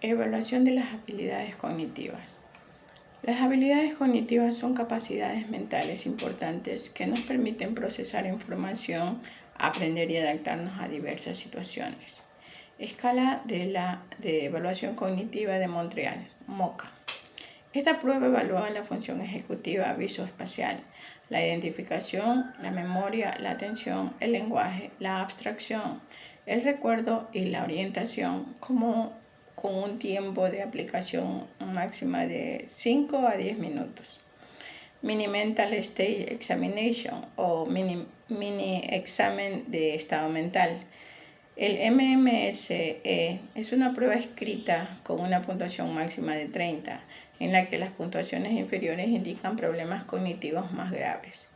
Evaluación de las habilidades cognitivas. Las habilidades cognitivas son capacidades mentales importantes que nos permiten procesar información, aprender y adaptarnos a diversas situaciones. Escala de evaluación cognitiva de Montreal, MoCA. Esta prueba evalúa la función ejecutiva visoespacial, la identificación, la memoria, la atención, el lenguaje, la abstracción, el recuerdo y la orientación con un tiempo de aplicación máxima de 5 a 10 minutos. Mini Mental State Examination o mini examen de estado mental. El MMSE es una prueba escrita con una puntuación máxima de 30, en la que las puntuaciones inferiores indican problemas cognitivos más graves.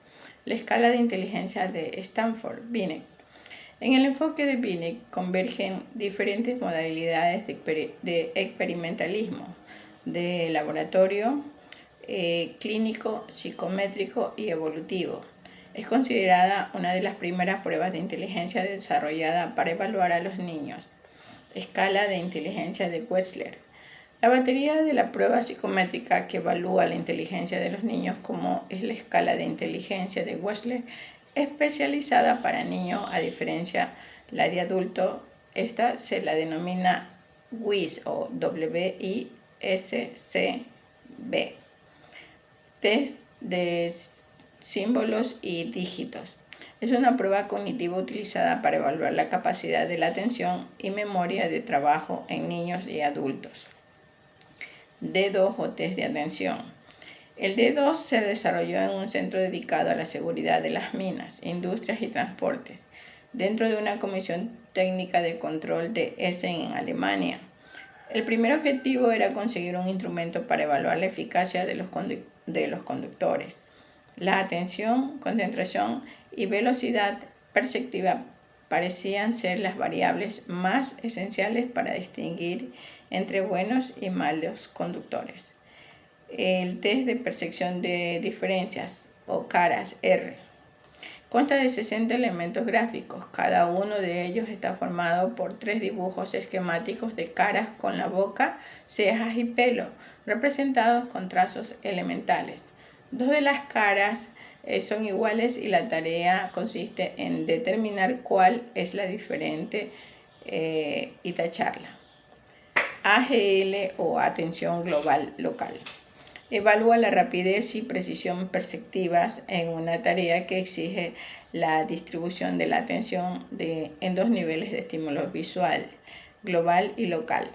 La escala de inteligencia de Stanford, Binet. En el enfoque de Binet convergen diferentes modalidades de experimentalismo, de laboratorio, clínico, psicométrico y evolutivo. Es considerada una de las primeras pruebas de inteligencia desarrollada para evaluar a los niños. Escala de inteligencia de Wechsler. La batería de la prueba psicométrica que evalúa la inteligencia de los niños, como es la escala de inteligencia de Wechsler, especializada para niños, a diferencia la de adulto. Esta se la denomina WISC o WISCB. Test de símbolos y dígitos. Es una prueba cognitiva utilizada para evaluar la capacidad de la atención y memoria de trabajo en niños y adultos. D2 o test de atención. El D2 se desarrolló en un centro dedicado a la seguridad de las minas, industrias y transportes, dentro de una comisión técnica de control de Essen en Alemania. El primer objetivo era conseguir un instrumento para evaluar la eficacia de los conductores. La atención, concentración y velocidad perceptiva parecían ser las variables más esenciales para distinguir entre buenos y malos conductores. El test de percepción de diferencias o caras R consta de 60 elementos gráficos. Cada uno de ellos está formado por 3 dibujos esquemáticos de caras con la boca, cejas y pelo, representados con trazos elementales. 2 de las caras son iguales y la tarea consiste en determinar cuál es la diferente y tacharla. AGL o atención global local. Evalúa la rapidez y precisión perceptivas en una tarea que exige la distribución de la atención en 2 niveles de estímulo visual, global y local.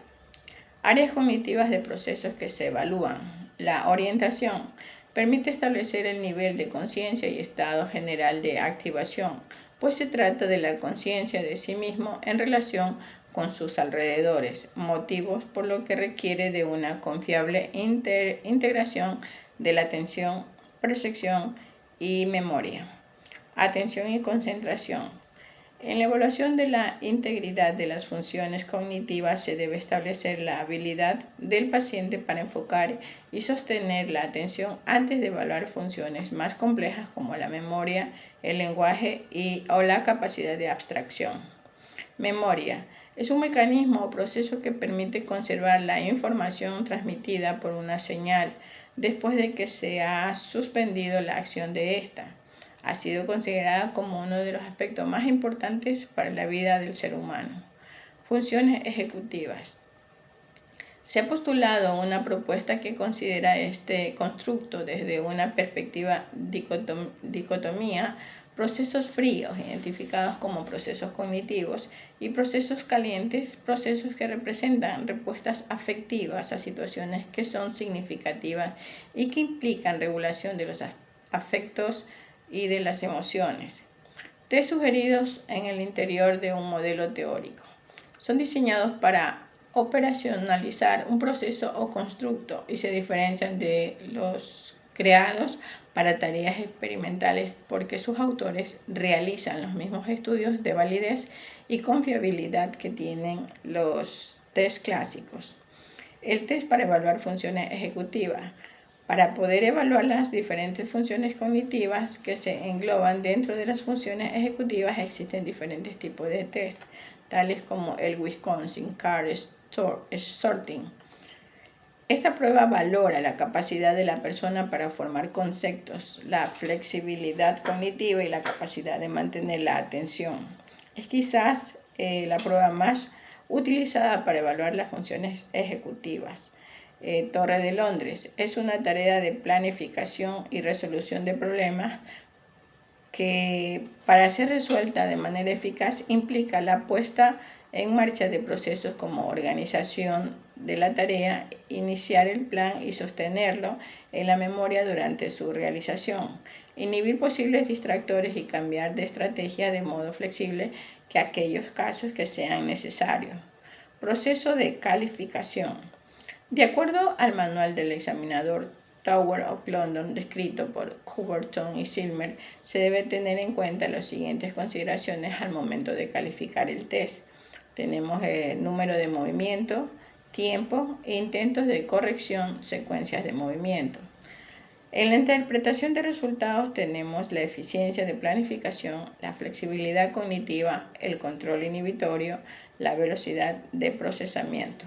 Áreas cognitivas de procesos que se evalúan. La orientación permite establecer el nivel de conciencia y estado general de activación, pues se trata de la conciencia de sí mismo en relación con sus alrededores, motivos por lo que requiere de una confiable integración de la atención, percepción y memoria. Atención y concentración. En la evaluación de la integridad de las funciones cognitivas se debe establecer la habilidad del paciente para enfocar y sostener la atención antes de evaluar funciones más complejas como la memoria, el lenguaje o la capacidad de abstracción. Memoria. Es un mecanismo o proceso que permite conservar la información transmitida por una señal después de que se ha suspendido la acción de esta. Ha sido considerada como uno de los aspectos más importantes para la vida del ser humano. Funciones ejecutivas. Se ha postulado una propuesta que considera este constructo desde una perspectiva dicotomía, procesos fríos, identificados como procesos cognitivos, y procesos calientes, procesos que representan respuestas afectivas a situaciones que son significativas y que implican regulación de los afectos y de las emociones. Test sugeridos en el interior de un modelo teórico. Son diseñados para operacionalizar un proceso o constructo y se diferencian de los creados para tareas experimentales porque sus autores realizan los mismos estudios de validez y confiabilidad que tienen los test clásicos. El test para evaluar funciones ejecutivas. Para poder evaluar las diferentes funciones cognitivas que se engloban dentro de las funciones ejecutivas existen diferentes tipos de test. tales como el Wisconsin Car Sorting. Esta prueba valora la capacidad de la persona para formar conceptos, la flexibilidad cognitiva y la capacidad de mantener la atención. Es quizás la prueba más utilizada para evaluar las funciones ejecutivas. Torre de Londres es una tarea de planificación y resolución de problemas que, para ser resuelta de manera eficaz, implica la puesta en marcha de procesos como organización de la tarea, iniciar el plan y sostenerlo en la memoria durante su realización, inhibir posibles distractores y cambiar de estrategia de modo flexible que aquellos casos que sean necesarios. Proceso de calificación. De acuerdo al manual del examinador Tower of London, descrito por Coubertin y Silmer, se debe tener en cuenta las siguientes consideraciones al momento de calificar el test. Tenemos el número de movimientos, tiempo, intentos de corrección, secuencias de movimiento. En la interpretación de resultados tenemos la eficiencia de planificación, la flexibilidad cognitiva, el control inhibitorio, la velocidad de procesamiento.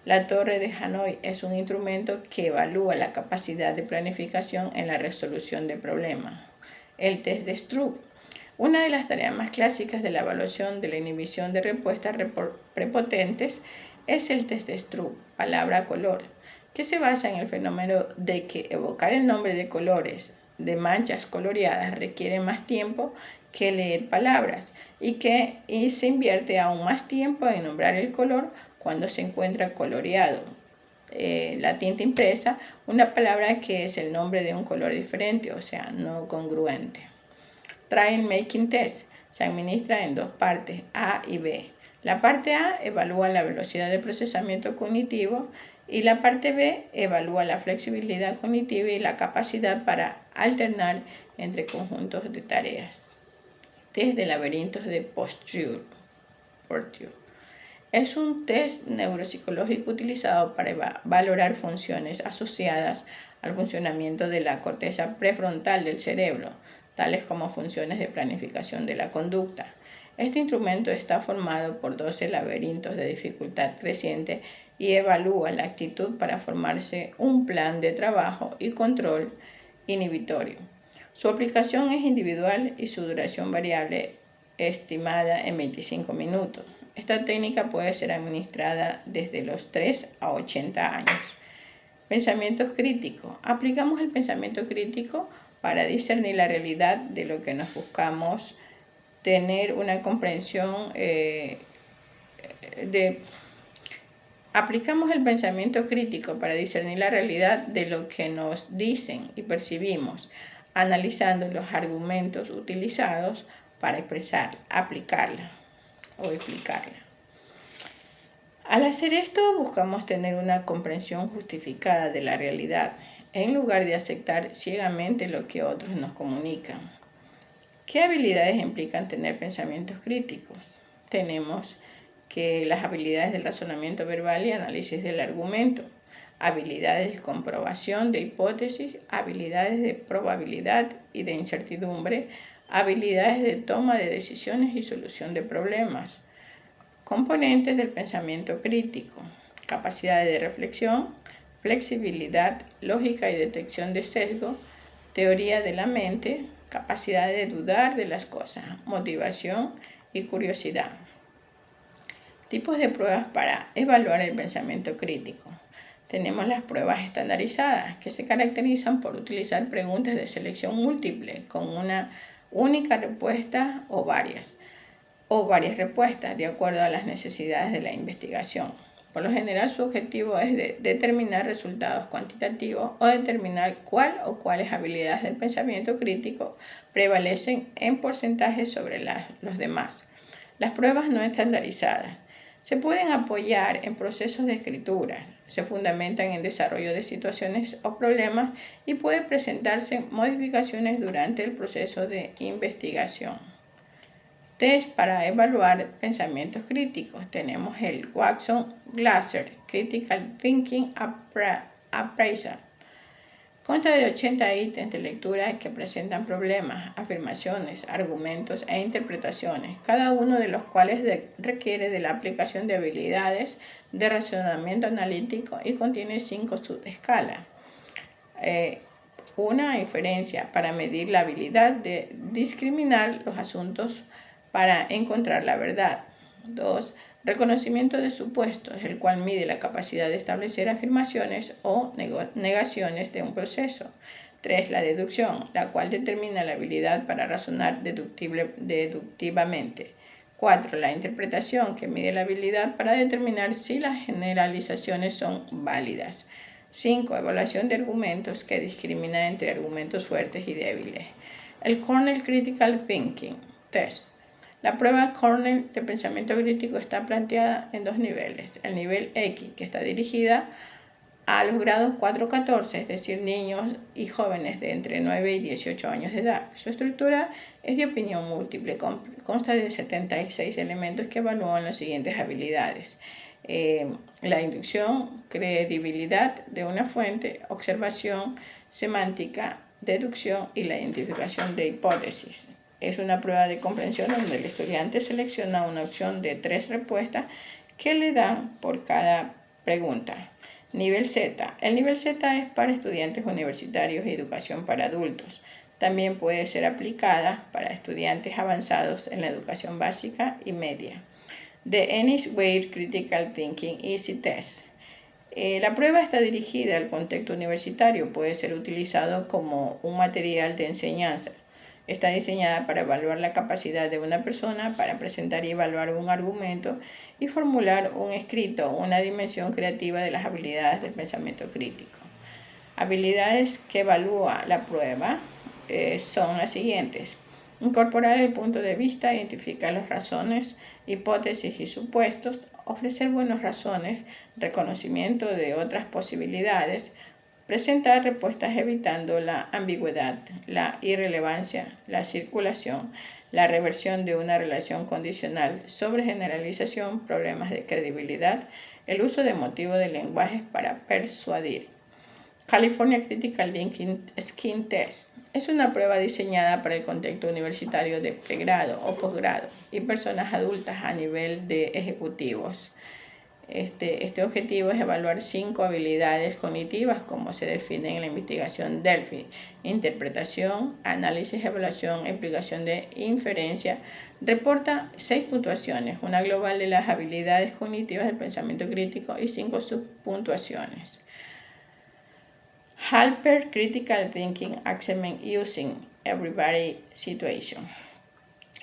La torre de Hanoi es un instrumento que evalúa la capacidad de planificación en la resolución de problemas. El test de Stroop. Una de las tareas más clásicas de la evaluación de la inhibición de respuestas prepotentes es el test de Stroop, palabra-color, que se basa en el fenómeno de que evocar el nombre de colores de manchas coloreadas requiere más tiempo que leer palabras y se invierte aún más tiempo en nombrar el color cuando se encuentra coloreado. La tinta impresa, una palabra que es el nombre de un color diferente, o sea, no congruente. Trial Making Test se administra en dos partes, A y B. La parte A evalúa la velocidad de procesamiento cognitivo y la parte B evalúa la flexibilidad cognitiva y la capacidad para alternar entre conjuntos de tareas. Test de laberintos de Porteous. Es un test neuropsicológico utilizado para valorar funciones asociadas al funcionamiento de la corteza prefrontal del cerebro, tales como funciones de planificación de la conducta. Este instrumento está formado por 12 laberintos de dificultad creciente y evalúa la actitud para formarse un plan de trabajo y control inhibitorio. Su aplicación es individual y su duración variable estimada en 25 minutos. Esta técnica puede ser administrada desde los 3 a 80 años. Pensamientos críticos. Aplicamos el pensamiento crítico para discernir la realidad de lo que nos buscamos tener una comprensión Aplicamos el pensamiento crítico para discernir la realidad de lo que nos dicen y percibimos, analizando los argumentos utilizados para expresar, aplicarla o explicarla. Al hacer esto, buscamos tener una comprensión justificada de la realidad, en lugar de aceptar ciegamente lo que otros nos comunican. ¿Qué habilidades implican tener pensamientos críticos? Tenemos que las habilidades del razonamiento verbal y análisis del argumento, habilidades de comprobación de hipótesis, habilidades de probabilidad y de incertidumbre, habilidades de toma de decisiones y solución de problemas. Componentes del pensamiento crítico: capacidad de reflexión, flexibilidad, lógica y detección de sesgo, teoría de la mente, capacidad de dudar de las cosas, motivación y curiosidad. Tipos de pruebas para evaluar el pensamiento crítico. Tenemos las pruebas estandarizadas, que se caracterizan por utilizar preguntas de selección múltiple con una única respuesta o varias respuestas de acuerdo a las necesidades de la investigación. Por lo general, su objetivo es determinar resultados cuantitativos o determinar cuál o cuáles habilidades del pensamiento crítico prevalecen en porcentaje sobre los demás. Las pruebas no estandarizadas se pueden apoyar en procesos de escritura, se fundamentan en desarrollo de situaciones o problemas y pueden presentarse modificaciones durante el proceso de investigación. Test para evaluar pensamientos críticos. Tenemos el Watson-Glasser Critical Thinking Appraisal. Consta de 80 ítems de lectura que presentan problemas, afirmaciones, argumentos e interpretaciones, cada uno de los cuales requiere de la aplicación de habilidades de razonamiento analítico y contiene 5 subescalas. Una, inferencia, para medir la habilidad de discriminar los asuntos para encontrar la verdad. 2. Reconocimiento de supuestos, el cual mide la capacidad de establecer afirmaciones o negaciones de un proceso. 3. La deducción, la cual determina la habilidad para razonar deductivamente. 4. La interpretación, que mide la habilidad para determinar si las generalizaciones son válidas. 5. Evaluación de argumentos, que discrimina entre argumentos fuertes y débiles. El Cornell Critical Thinking Test. La prueba Cornell de pensamiento crítico está planteada en 2 niveles. El nivel X, que está dirigida a los grados 4 a 14, es decir, niños y jóvenes de entre 9 y 18 años de edad. Su estructura es de opinión múltiple, consta de 76 elementos que evalúan las siguientes habilidades. La inducción, credibilidad de una fuente, observación, semántica, deducción y la identificación de hipótesis. Es una prueba de comprensión donde el estudiante selecciona una opción de 3 respuestas que le dan por cada pregunta. Nivel Z. El nivel Z es para estudiantes universitarios y educación para adultos. También puede ser aplicada para estudiantes avanzados en la educación básica y media. The Ennis-Wade Critical Thinking Easy Test. La prueba está dirigida al contexto universitario, puede ser utilizado como un material de enseñanza. Está diseñada para evaluar la capacidad de una persona para presentar y evaluar un argumento y formular un escrito, una dimensión creativa de las habilidades del pensamiento crítico. Habilidades que evalúa la prueba son las siguientes. Incorporar el punto de vista, identificar las razones, hipótesis y supuestos, ofrecer buenas razones, reconocimiento de otras posibilidades, presentar respuestas evitando la ambigüedad, la irrelevancia, la circulación, la reversión de una relación condicional, sobregeneralización, problemas de credibilidad, el uso de motivos de lenguaje para persuadir. California Critical Thinking Skin Test es una prueba diseñada para el contexto universitario de pregrado o posgrado y personas adultas a nivel de ejecutivos. Este objetivo es evaluar 5 habilidades cognitivas como se definen en la investigación Delphi: interpretación, análisis, evaluación, explicación de inferencia. Reporta 6 puntuaciones, una global de las habilidades cognitivas del pensamiento crítico y 5 subpuntuaciones. Halper Critical Thinking Assessment Using Everyday Situation.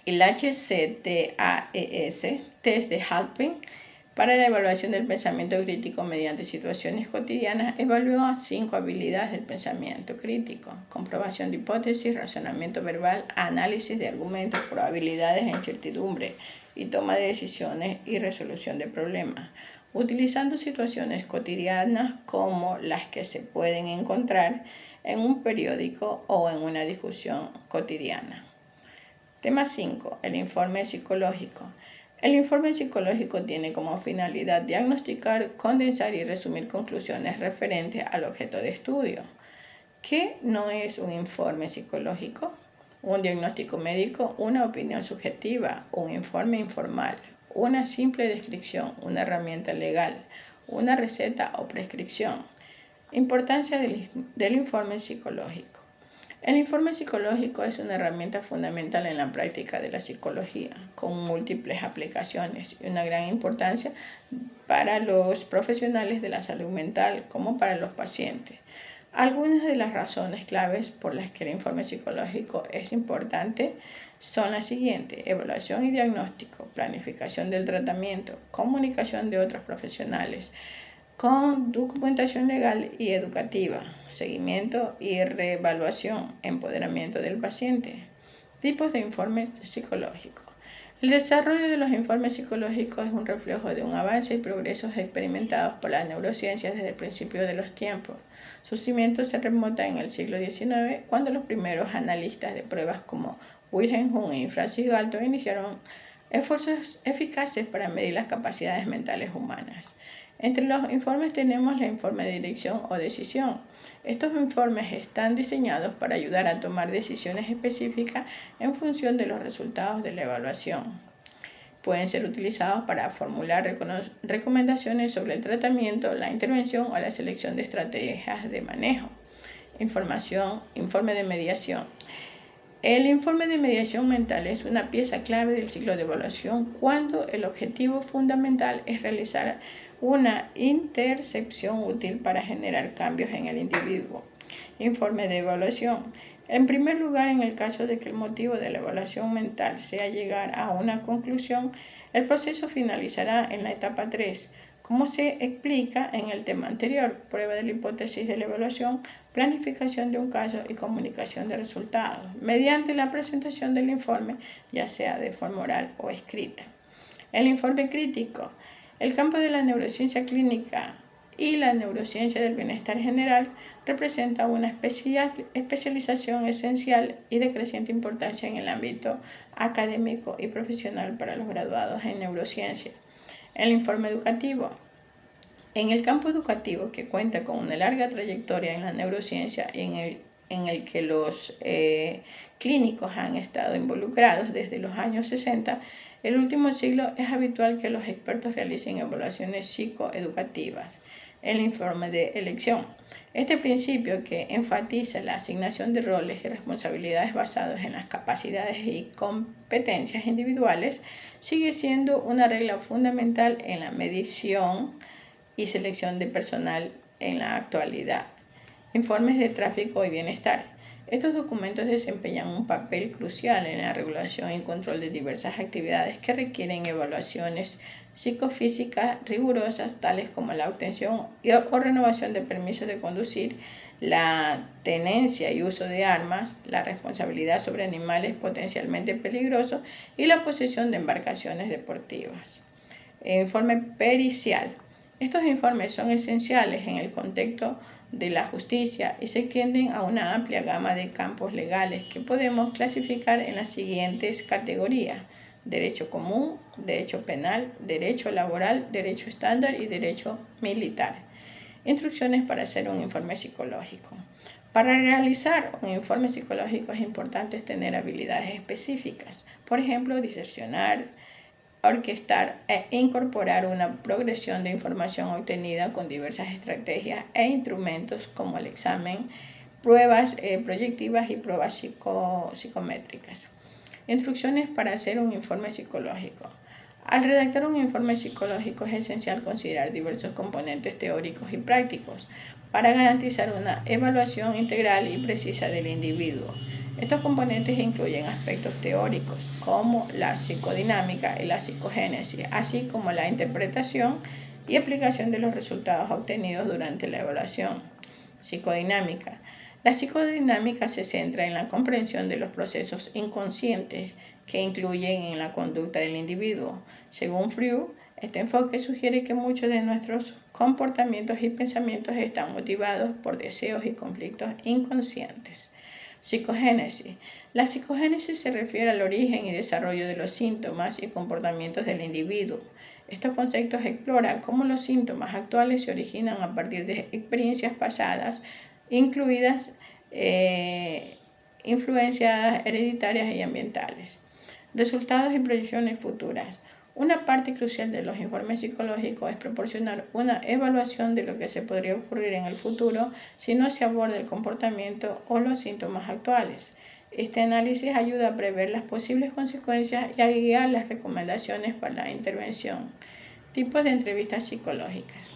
El HCTAES, test de Halpern, para la evaluación del pensamiento crítico mediante situaciones cotidianas, evalúa 5 habilidades del pensamiento crítico: comprobación de hipótesis, razonamiento verbal, análisis de argumentos, probabilidades e incertidumbre, y toma de decisiones y resolución de problemas, utilizando situaciones cotidianas como las que se pueden encontrar en un periódico o en una discusión cotidiana. Tema 5. El informe psicológico. El informe psicológico tiene como finalidad diagnosticar, condensar y resumir conclusiones referentes al objeto de estudio. ¿Qué no es un informe psicológico? Un diagnóstico médico, una opinión subjetiva, un informe informal, una simple descripción, una herramienta legal, una receta o prescripción. Importancia del informe psicológico. El informe psicológico es una herramienta fundamental en la práctica de la psicología, con múltiples aplicaciones y una gran importancia para los profesionales de la salud mental como para los pacientes. Algunas de las razones claves por las que el informe psicológico es importante son las siguientes: evaluación y diagnóstico, planificación del tratamiento, comunicación de otros profesionales, con documentación legal y educativa, seguimiento y reevaluación, empoderamiento del paciente. Tipos de informes psicológicos. El desarrollo de los informes psicológicos es un reflejo de un avance y progresos experimentados por las neurociencias desde el principio de los tiempos. Sus cimientos se remontan en el siglo XIX, cuando los primeros analistas de pruebas como Wilhelm Wundt y Francis Galton iniciaron esfuerzos eficaces para medir las capacidades mentales humanas. Entre los informes tenemos el informe de dirección o decisión. Estos informes están diseñados para ayudar a tomar decisiones específicas en función de los resultados de la evaluación. Pueden ser utilizados para formular recomendaciones sobre el tratamiento, la intervención o la selección de estrategias de manejo. Informe de mediación. El informe de mediación mental es una pieza clave del ciclo de evaluación cuando el objetivo fundamental es realizar una intercepción útil para generar cambios en el individuo. Informe de evaluación. En primer lugar, en el caso de que el motivo de la evaluación mental sea llegar a una conclusión, el proceso finalizará en la etapa 3, como se explica en el tema anterior: prueba de la hipótesis de la evaluación, planificación de un caso y comunicación de resultados, mediante la presentación del informe, ya sea de forma oral o escrita. El informe crítico. El campo de la neurociencia clínica y la neurociencia del bienestar general representa una especialización esencial y de creciente importancia en el ámbito académico y profesional para los graduados en neurociencia. El informe educativo. En el campo educativo, que cuenta con una larga trayectoria en la neurociencia y en el que los clínicos han estado involucrados desde los años 60, el último siglo, es habitual que los expertos realicen evaluaciones psicoeducativas. El informe de elección. Este principio, que enfatiza la asignación de roles y responsabilidades basados en las capacidades y competencias individuales, sigue siendo una regla fundamental en la medición y selección de personal en la actualidad. Informes de tráfico y bienestar. Estos documentos desempeñan un papel crucial en la regulación y control de diversas actividades que requieren evaluaciones psicofísicas rigurosas, tales como la obtención o renovación de permisos de conducir, la tenencia y uso de armas, la responsabilidad sobre animales potencialmente peligrosos y la posesión de embarcaciones deportivas. Informe pericial. Estos informes son esenciales en el contexto de la justicia y se extienden a una amplia gama de campos legales que podemos clasificar en las siguientes categorías: derecho común, derecho penal, derecho laboral, derecho estándar y derecho militar. Instrucciones para hacer un informe psicológico. Para realizar un informe psicológico es importante tener habilidades específicas, por ejemplo, diseccionar, orquestar e incorporar una progresión de información obtenida con diversas estrategias e instrumentos como el examen, pruebas proyectivas y pruebas psicométricas. Instrucciones para hacer un informe psicológico. Al redactar un informe psicológico es esencial considerar diversos componentes teóricos y prácticos para garantizar una evaluación integral y precisa del individuo. Estos componentes incluyen aspectos teóricos como la psicodinámica y la psicogénesis, así como la interpretación y aplicación de los resultados obtenidos durante la evaluación. Psicodinámica. La psicodinámica se centra en la comprensión de los procesos inconscientes que incluyen en la conducta del individuo. Según Freud, este enfoque sugiere que muchos de nuestros comportamientos y pensamientos están motivados por deseos y conflictos inconscientes. Psicogénesis. La psicogénesis se refiere al origen y desarrollo de los síntomas y comportamientos del individuo. Estos conceptos exploran cómo los síntomas actuales se originan a partir de experiencias pasadas, incluidas influencias hereditarias y ambientales. Resultados y proyecciones futuras. Una parte crucial de los informes psicológicos es proporcionar una evaluación de lo que se podría ocurrir en el futuro si no se aborda el comportamiento o los síntomas actuales. Este análisis ayuda a prever las posibles consecuencias y a guiar las recomendaciones para la intervención. Tipos de entrevistas psicológicas.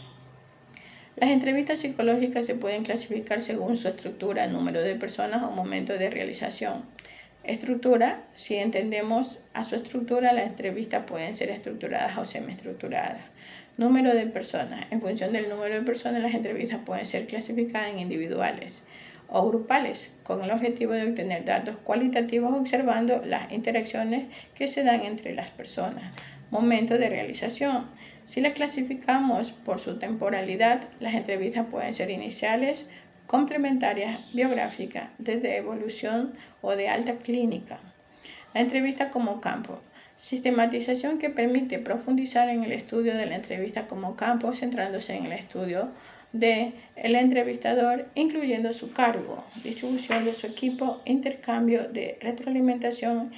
Las entrevistas psicológicas se pueden clasificar según su estructura, número de personas o momento de realización. Estructura. Si entendemos a su estructura, las entrevistas pueden ser estructuradas o semiestructuradas. Número de personas. En función del número de personas, las entrevistas pueden ser clasificadas en individuales o grupales, con el objetivo de obtener datos cualitativos observando las interacciones que se dan entre las personas. Momento de realización. Si las clasificamos por su temporalidad, las entrevistas pueden ser iniciales, complementarias, biográficas, de evolución o de alta clínica. La entrevista como campo. Sistematización que permite profundizar en el estudio de la entrevista como campo, centrándose en el estudio del entrevistador, incluyendo su cargo, distribución de su equipo, intercambio de retroalimentación,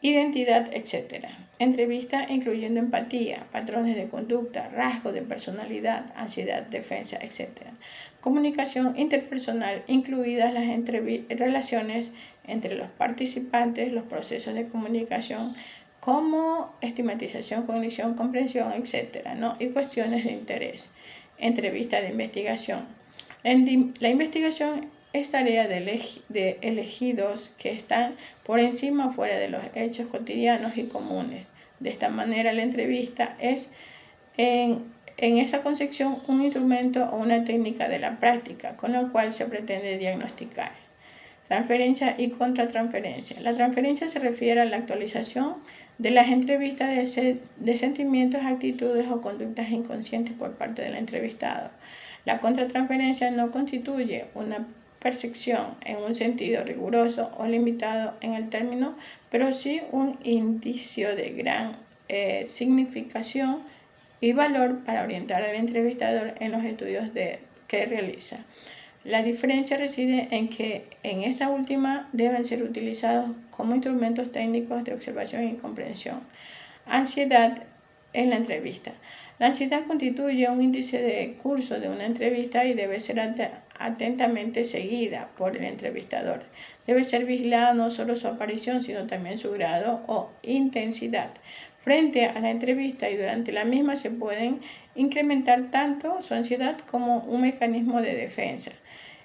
identidad, etc. Entrevista incluyendo empatía, patrones de conducta, rasgos de personalidad, ansiedad, defensa, etc. Comunicación interpersonal, incluidas las relaciones entre los participantes, los procesos de comunicación como estigmatización, cognición, comprensión, etc., ¿no? Y cuestiones de interés. Entrevista de investigación. La investigación es tarea de elegidos que están por encima o fuera de los hechos cotidianos y comunes. De esta manera, la entrevista es, en esa concepción, un instrumento o una técnica de la práctica, con la cual se pretende diagnosticar. Transferencia y contratransferencia. La transferencia se refiere a la actualización de las entrevistas de sentimientos, actitudes o conductas inconscientes por parte del entrevistado. La contratransferencia no constituye una percepción en un sentido riguroso o limitado en el término, pero sí un indicio de gran significación y valor para orientar al entrevistador en los estudios que realiza. La diferencia reside en que en esta última deben ser utilizados como instrumentos técnicos de observación y comprensión. Ansiedad en la entrevista. La ansiedad constituye un índice de curso de una entrevista y debe ser atentamente seguida por el entrevistador. Debe ser vigilada no solo su aparición, sino también su grado o intensidad. Frente a la entrevista y durante la misma se pueden incrementar tanto su ansiedad como un mecanismo de defensa.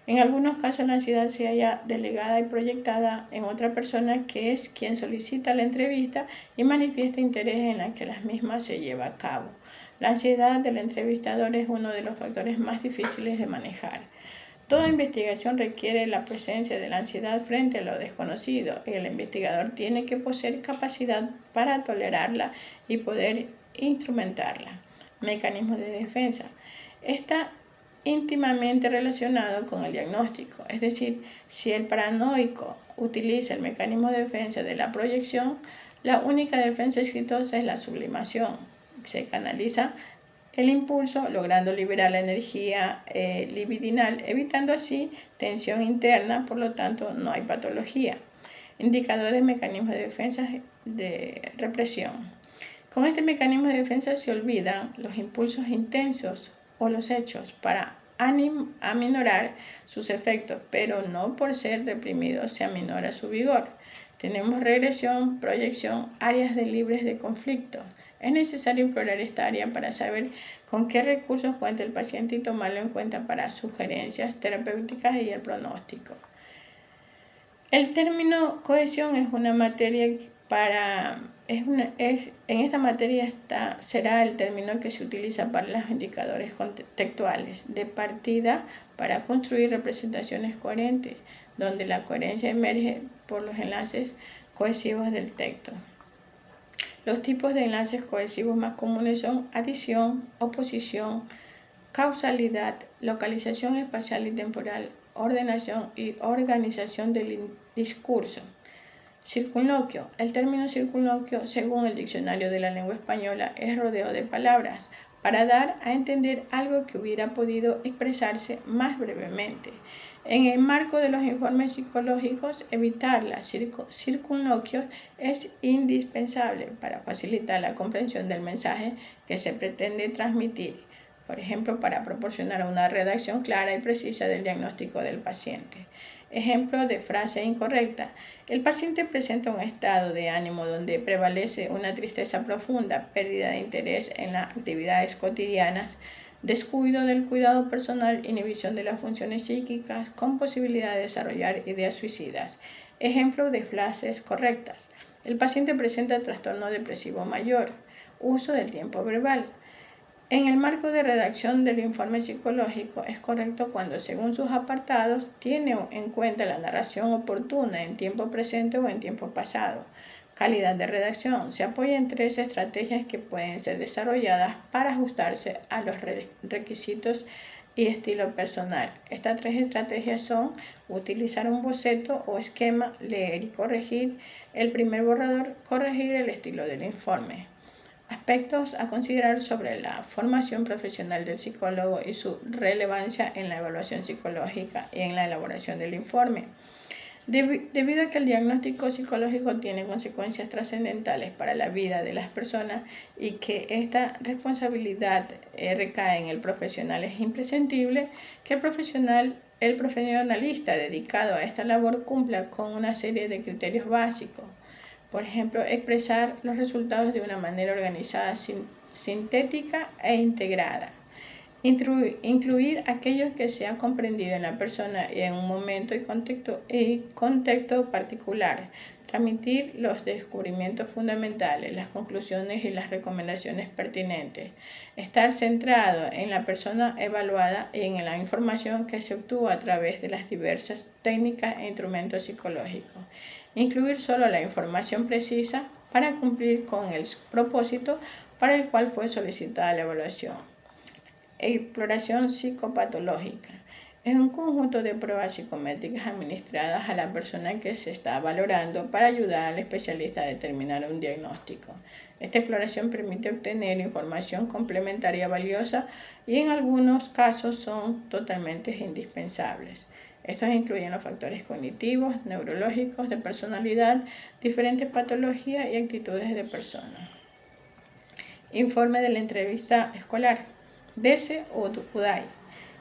En algunos casos la ansiedad se halla delegada y proyectada en otra persona que es quien solicita la entrevista y manifiesta interés en la que las mismas se lleva a cabo. La ansiedad del entrevistador es uno de los factores más difíciles de manejar. Toda investigación requiere la presencia de la ansiedad frente a lo desconocido y el investigador tiene que poseer capacidad para tolerarla y poder instrumentarla. Mecanismos de defensa. Está íntimamente relacionado con el diagnóstico, es decir, si el paranoico utiliza el mecanismo de defensa de la proyección, la única defensa exitosa es la sublimación. Se canaliza el impulso, logrando liberar la energía libidinal, evitando así tensión interna, por lo tanto no hay patología. Indicadores, mecanismos de defensa de represión. Con este mecanismo de defensa se olvidan los impulsos intensos o los hechos para aminorar sus efectos, pero no por ser reprimidos se aminora su vigor. Tenemos regresión, proyección, áreas libres de conflicto. Es necesario explorar esta área para saber con qué recursos cuenta el paciente y tomarlo en cuenta para sugerencias terapéuticas y el pronóstico. El término cohesión es una materia en esta materia será el término que se utiliza para los indicadores contextuales de partida para construir representaciones coherentes, donde la coherencia emerge por los enlaces cohesivos del texto. Los tipos de enlaces cohesivos más comunes son adición, oposición, causalidad, localización espacial y temporal, ordenación y organización del discurso. Circunloquio. El término circunloquio, según el Diccionario de la Lengua Española, es rodeo de palabras para dar a entender algo que hubiera podido expresarse más brevemente. En el marco de los informes psicológicos, evitar los circunloquios es indispensable para facilitar la comprensión del mensaje que se pretende transmitir, por ejemplo, para proporcionar una redacción clara y precisa del diagnóstico del paciente. Ejemplo de frase incorrecta. El paciente presenta un estado de ánimo donde prevalece una tristeza profunda, pérdida de interés en las actividades cotidianas, descuido del cuidado personal, inhibición de las funciones psíquicas, con posibilidad de desarrollar ideas suicidas. Ejemplo de frases correctas. El paciente presenta trastorno depresivo mayor. Uso del tiempo verbal. En el marco de redacción del informe psicológico es correcto cuando, según sus apartados, tiene en cuenta la narración oportuna en tiempo presente o en tiempo pasado. Calidad de redacción. Se apoya en 3 estrategias que pueden ser desarrolladas para ajustarse a los requisitos y estilo personal. Estas 3 estrategias son utilizar un boceto o esquema, leer y corregir el primer borrador, corregir el estilo del informe. Aspectos a considerar sobre la formación profesional del psicólogo y su relevancia en la evaluación psicológica y en la elaboración del informe. Debido a que el diagnóstico psicológico tiene consecuencias trascendentales para la vida de las personas y que esta responsabilidad recae en el profesional, es imprescindible que el profesionalista dedicado a esta labor cumpla con una serie de criterios básicos. Por ejemplo, expresar los resultados de una manera organizada, sintética e integrada. Incluir aquellos que se han comprendido en la persona y en un momento y contexto particular. Transmitir los descubrimientos fundamentales, las conclusiones y las recomendaciones pertinentes. Estar centrado en la persona evaluada y en la información que se obtuvo a través de las diversas técnicas e instrumentos psicológicos. Incluir solo la información precisa para cumplir con el propósito para el cual fue solicitada la evaluación. Exploración psicopatológica. Es un conjunto de pruebas psicométricas administradas a la persona que se está valorando para ayudar al especialista a determinar un diagnóstico. Esta exploración permite obtener información complementaria valiosa y en algunos casos son totalmente indispensables. Estos incluyen los factores cognitivos, neurológicos, de personalidad, diferentes patologías y actitudes de persona. Informe de la entrevista escolar. Dese Uday.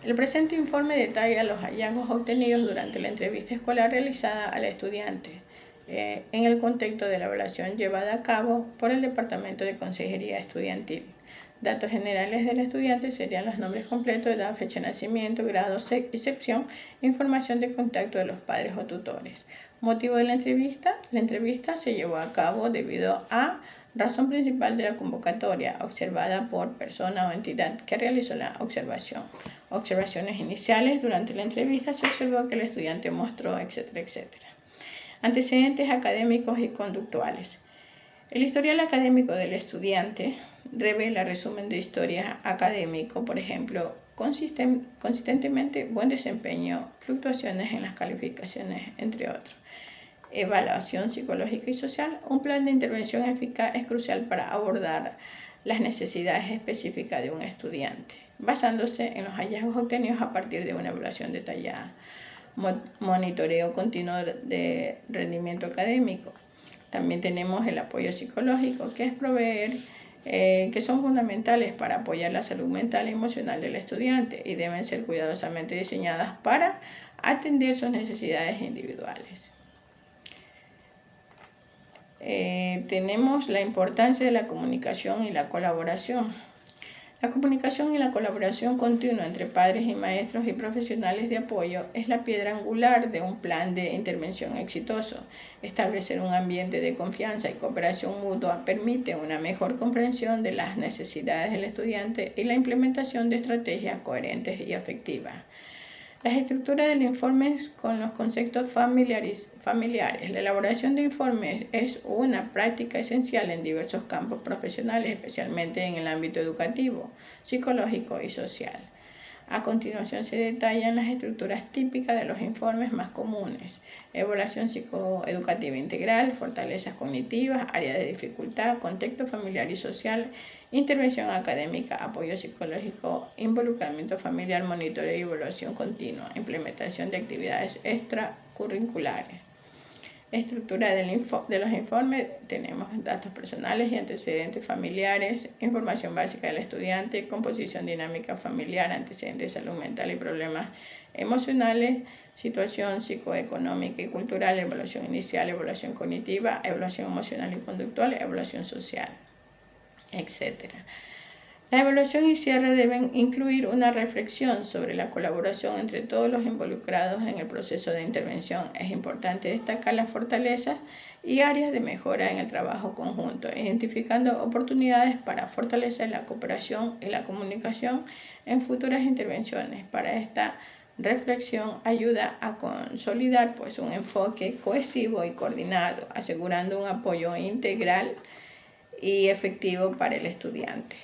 El presente informe detalla los hallazgos obtenidos durante la entrevista escolar realizada al estudiante en el contexto de la evaluación llevada a cabo por el Departamento de Consejería Estudiantil. Datos generales del estudiante serían los nombres completos, edad, fecha de nacimiento, grado y sección, información de contacto de los padres o tutores. Motivo de la entrevista se llevó a cabo debido a razón principal de la convocatoria, observada por persona o entidad que realizó la observación. Observaciones iniciales. Durante la entrevista se observó que el estudiante mostró, etcétera, etcétera. Antecedentes académicos y conductuales. El historial académico del estudiante revela resumen de historia académico, por ejemplo, consistentemente buen desempeño, fluctuaciones en las calificaciones, entre otros. Evaluación psicológica y social. Un plan de intervención eficaz es crucial para abordar las necesidades específicas de un estudiante, basándose en los hallazgos obtenidos a partir de una evaluación detallada. Monitoreo continuo de rendimiento académico. También tenemos el apoyo psicológico, que es proveer, que son fundamentales para apoyar la salud mental y emocional del estudiante y deben ser cuidadosamente diseñadas para atender sus necesidades individuales. Tenemos la importancia de la comunicación y la colaboración. La comunicación y la colaboración continua entre padres y maestros y profesionales de apoyo es la piedra angular de un plan de intervención exitoso. Establecer un ambiente de confianza y cooperación mutua permite una mejor comprensión de las necesidades del estudiante y la implementación de estrategias coherentes y efectivas. Las estructuras del informe con los conceptos familiares. La elaboración de informes es una práctica esencial en diversos campos profesionales, especialmente en el ámbito educativo, psicológico y social. A continuación se detallan las estructuras típicas de los informes más comunes: evaluación psicoeducativa integral, fortalezas cognitivas, áreas de dificultad, contexto familiar y social, intervención académica, apoyo psicológico, involucramiento familiar, monitoreo y evaluación continua, implementación de actividades extracurriculares. Estructura de los informes. Tenemos datos personales y antecedentes familiares, información básica del estudiante, composición dinámica familiar, antecedentes de salud mental y problemas emocionales, situación psicoeconómica y cultural, evaluación inicial, evaluación cognitiva, evaluación emocional y conductual, evaluación social, etc. La evaluación y cierre deben incluir una reflexión sobre la colaboración entre todos los involucrados en el proceso de intervención. Es importante destacar las fortalezas y áreas de mejora en el trabajo conjunto, identificando oportunidades para fortalecer la cooperación y la comunicación en futuras intervenciones. Para esta reflexión ayuda a consolidar un enfoque cohesivo y coordinado, asegurando un apoyo integral y efectivo para el estudiante.